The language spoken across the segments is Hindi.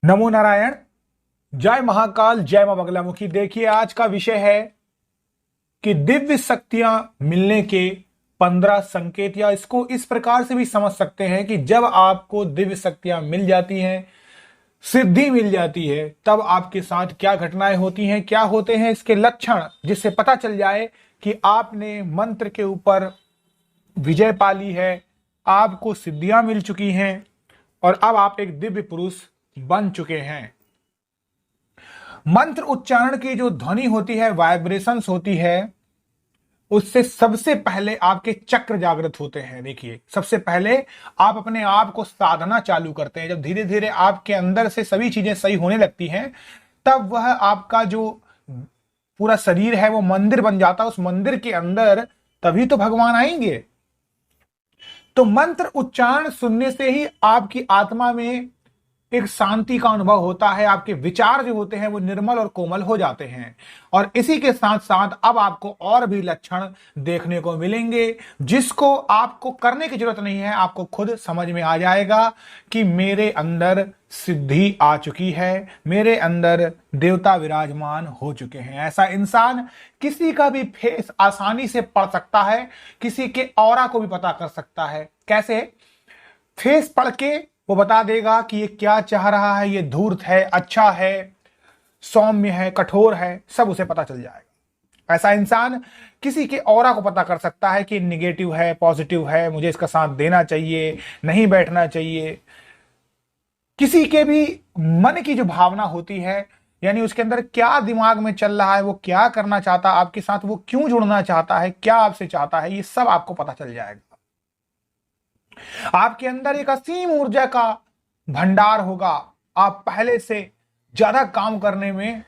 नमो नारायण। जय महाकाल, जय मां बगलामुखी। देखिए, आज का विषय है कि दिव्य शक्तियां मिलने के 15 संकेत, या इसको इस प्रकार से भी समझ सकते हैं कि जब आपको दिव्य शक्तियां मिल जाती हैं, सिद्धि मिल जाती है, तब आपके साथ क्या घटनाएं होती हैं, क्या होते हैं इसके लक्षण, जिससे पता चल जाए कि आपने मंत्र के ऊपर विजय पा ली है, आपको सिद्धियां मिल चुकी हैं और अब आप एक दिव्य पुरुष बन चुके हैं। मंत्र उच्चारण की जो ध्वनि होती है, वाइब्रेशंस होती है, उससे सबसे पहले आपके चक्र जागृत होते हैं। देखिए, सबसे पहले आप अपने आप को साधना चालू करते हैं। जब धीरे धीरे आपके अंदर से सभी चीजें सही होने लगती हैं, तब वह आपका जो पूरा शरीर है वो मंदिर बन जाता है। उस मंदिर के अंदर तभी तो भगवान आएंगे। तो मंत्र उच्चारण सुनने से ही आपकी आत्मा में एक शांति का अनुभव होता है, आपके विचार जो होते हैं वो निर्मल और कोमल हो जाते हैं। और इसी के साथ साथ अब आपको और भी लक्षण देखने को मिलेंगे, जिसको आपको करने की जरूरत नहीं है, आपको खुद समझ में आ जाएगा कि मेरे अंदर सिद्धि आ चुकी है, मेरे अंदर देवता विराजमान हो चुके हैं। ऐसा इंसान किसी का भी फेस आसानी से पढ़ सकता है, किसी के ऑरा को भी पता कर सकता है। कैसे? फेस पढ़ के वो बता देगा कि ये क्या चाह रहा है, ये धूर्त है, अच्छा है, सौम्य है, कठोर है, सब उसे पता चल जाएगा। ऐसा इंसान किसी के ऑरा को पता कर सकता है कि निगेटिव है, पॉजिटिव है, मुझे इसका साथ देना चाहिए, नहीं बैठना चाहिए। किसी के भी मन की जो भावना होती है, यानी उसके अंदर क्या दिमाग में चल रहा है, वो क्या करना चाहता है आपके साथ, वो क्यों जुड़ना चाहता है, क्या आपसे चाहता है, ये सब आपको पता चल जाएगा। आपके अंदर एक असीम ऊर्जा का भंडार होगा। आप पहले से ज्यादा काम करने में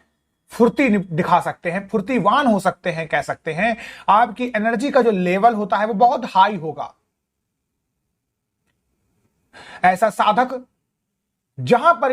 फुर्ती दिखा सकते हैं, फुर्तीवान हो सकते हैं, कह सकते हैं। आपकी एनर्जी का जो लेवल होता है वो बहुत हाई होगा। ऐसा साधक जहां पर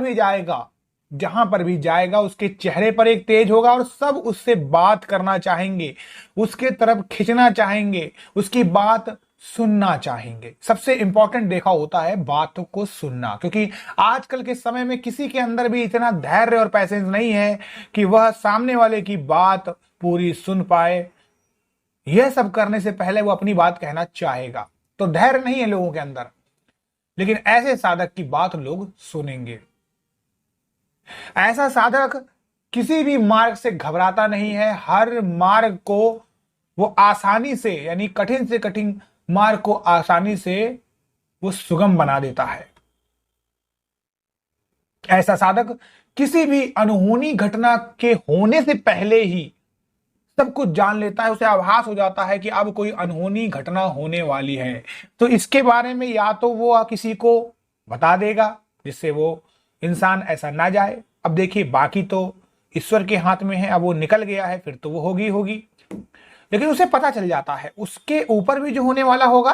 भी जाएगा उसके चेहरे पर एक तेज होगा और सब उससे बात करना चाहेंगे, उसके तरफ खींचना चाहेंगे, उसकी बात सुनना चाहेंगे। सबसे इंपॉर्टेंट देखा होता है बातों को सुनना, क्योंकि आजकल के समय में किसी के अंदर भी इतना धैर्य और पैसेंस नहीं है कि वह सामने वाले की बात पूरी सुन पाए। यह सब करने से पहले वो अपनी बात कहना चाहेगा। तो धैर्य नहीं है लोगों के अंदर, लेकिन ऐसे साधक की बात लोग सुनेंगे। ऐसा साधक किसी भी मार्ग से घबराता नहीं है। हर मार्ग को वो आसानी से, यानी कठिन से कठिन मार्ग को आसानी से वो सुगम बना देता है। ऐसा साधक किसी भी अनहोनी घटना के होने से पहले ही सब कुछ जान लेता है। उसे आभास हो जाता है कि अब कोई अनहोनी घटना होने वाली है, तो इसके बारे में या तो वो किसी को बता देगा जिससे वो इंसान ऐसा ना जाए। अब देखिए, बाकी तो ईश्वर के हाथ में है। अब वो निकल गया है, फिर तो वो होगी होगी, लेकिन उसे पता चल जाता है उसके ऊपर भी जो होने वाला होगा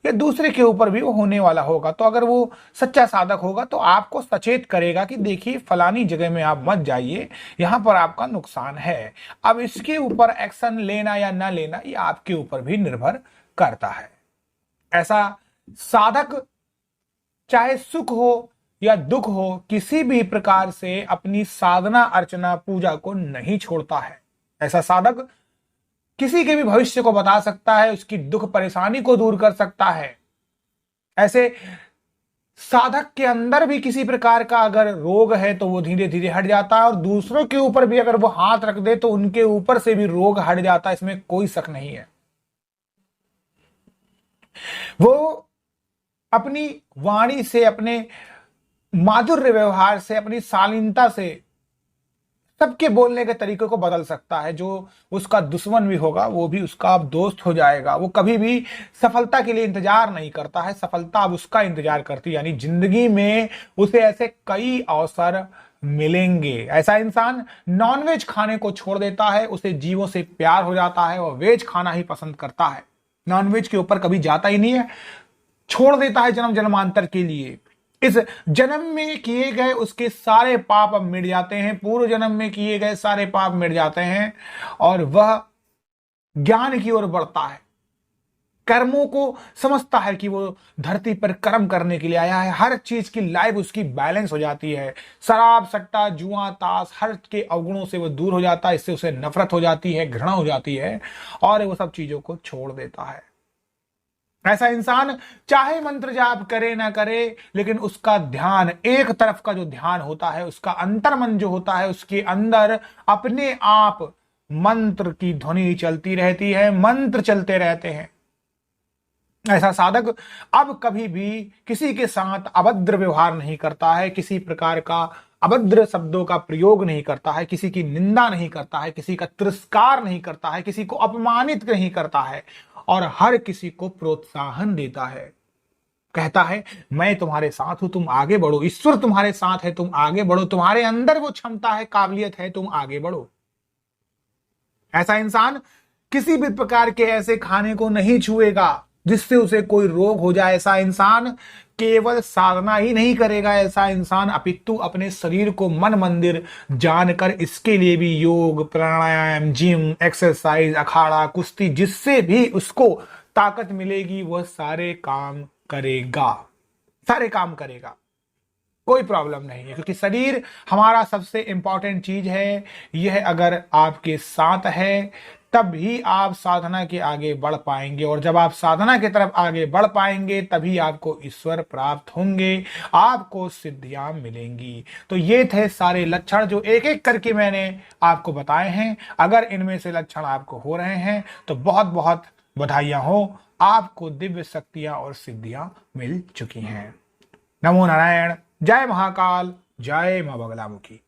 या दूसरे के ऊपर भी वो होने वाला होगा। तो अगर वो सच्चा साधक होगा तो आपको सचेत करेगा कि देखिए, फलानी जगह में आप मत जाइए, यहां पर आपका नुकसान है। अब इसके ऊपर एक्शन लेना या ना लेना ये आपके ऊपर भी निर्भर करता है। ऐसा साधक चाहे सुख हो या दुख हो, किसी भी प्रकार से अपनी साधना अर्चना पूजा को नहीं छोड़ता है। ऐसा साधक किसी के भी भविष्य को बता सकता है, उसकी दुख परेशानी को दूर कर सकता है। ऐसे साधक के अंदर भी किसी प्रकार का अगर रोग है तो वो धीरे धीरे हट जाता है, और दूसरों के ऊपर भी अगर वो हाथ रख दे तो उनके ऊपर से भी रोग हट जाता है, इसमें कोई शक नहीं है। वो अपनी वाणी से, अपने माधुर्य व्यवहार से, अपनी शालीनता से सबके बोलने के तरीके को बदल सकता है। जो उसका दुश्मन भी होगा वो भी उसका अब दोस्त हो जाएगा। वो कभी भी सफलता के लिए इंतजार नहीं करता है, सफलता अब उसका इंतजार करती है। यानी जिंदगी में उसे ऐसे कई अवसर मिलेंगे। ऐसा इंसान नॉनवेज खाने को छोड़ देता है, उसे जीवों से प्यार हो जाता है और वेज खाना ही पसंद करता है। नॉनवेज के ऊपर कभी जाता ही नहीं है, छोड़ देता है जन्म जन्मांतर के लिए। इस जन्म में किए गए उसके सारे पाप अब मिट जाते हैं, पूर्व जन्म में किए गए सारे पाप मिट जाते हैं और वह ज्ञान की ओर बढ़ता है। कर्मों को समझता है कि वो धरती पर कर्म करने के लिए आया है। हर चीज की लाइफ उसकी बैलेंस हो जाती है। शराब सट्टा जुआ ताश हर के अवगुणों से वो दूर हो जाता है। इससे उसे नफरत हो जाती है, घृणा हो जाती है और वो सब चीजों को छोड़ देता है। ऐसा इंसान चाहे मंत्र जाप करे ना करे, लेकिन उसका ध्यान एक तरफ का जो ध्यान होता है, उसका अंतर्मन जो होता है, उसके अंदर अपने आप मंत्र की ध्वनि चलती रहती है, मंत्र चलते रहते हैं। ऐसा साधक अब कभी भी किसी के साथ अभद्र व्यवहार नहीं करता है, किसी प्रकार का अभद्र शब्दों का प्रयोग नहीं करता है, किसी की निंदा नहीं करता है, किसी का तिरस्कार नहीं करता है, किसी को अपमानित नहीं करता है और हर किसी को प्रोत्साहन देता है। कहता है मैं तुम्हारे साथ हूं, तुम आगे बढ़ो, ईश्वर तुम्हारे साथ है, तुम आगे बढ़ो, तुम्हारे अंदर वो क्षमता है, काबिलियत है, तुम आगे बढ़ो। ऐसा इंसान किसी भी प्रकार के ऐसे खाने को नहीं छुएगा जिससे उसे कोई रोग हो जाए। ऐसा इंसान केवल साधना ही नहीं करेगा, ऐसा इंसान अपितु अपने शरीर को मन मंदिर जानकर इसके लिए भी योग प्राणायाम जिम एक्सरसाइज अखाड़ा कुश्ती जिससे भी उसको ताकत मिलेगी वह सारे काम करेगा, सारे काम करेगा। कोई प्रॉब्लम नहीं है, क्योंकि शरीर हमारा सबसे इंपॉर्टेंट चीज है। यह अगर आपके साथ है तब ही आप साधना के आगे बढ़ पाएंगे, और जब आप साधना की तरफ आगे बढ़ पाएंगे तभी आपको ईश्वर प्राप्त होंगे, आपको सिद्धियां मिलेंगी। तो ये थे सारे लक्षण जो एक एक करके मैंने आपको बताए हैं। अगर इनमें से लक्षण आपको हो रहे हैं तो बहुत बहुत बधाइयां हो, आपको दिव्य शक्तियां और सिद्धियां मिल चुकी हैं। नमो नारायण। जय महाकाल, जय मां बगलामुखी।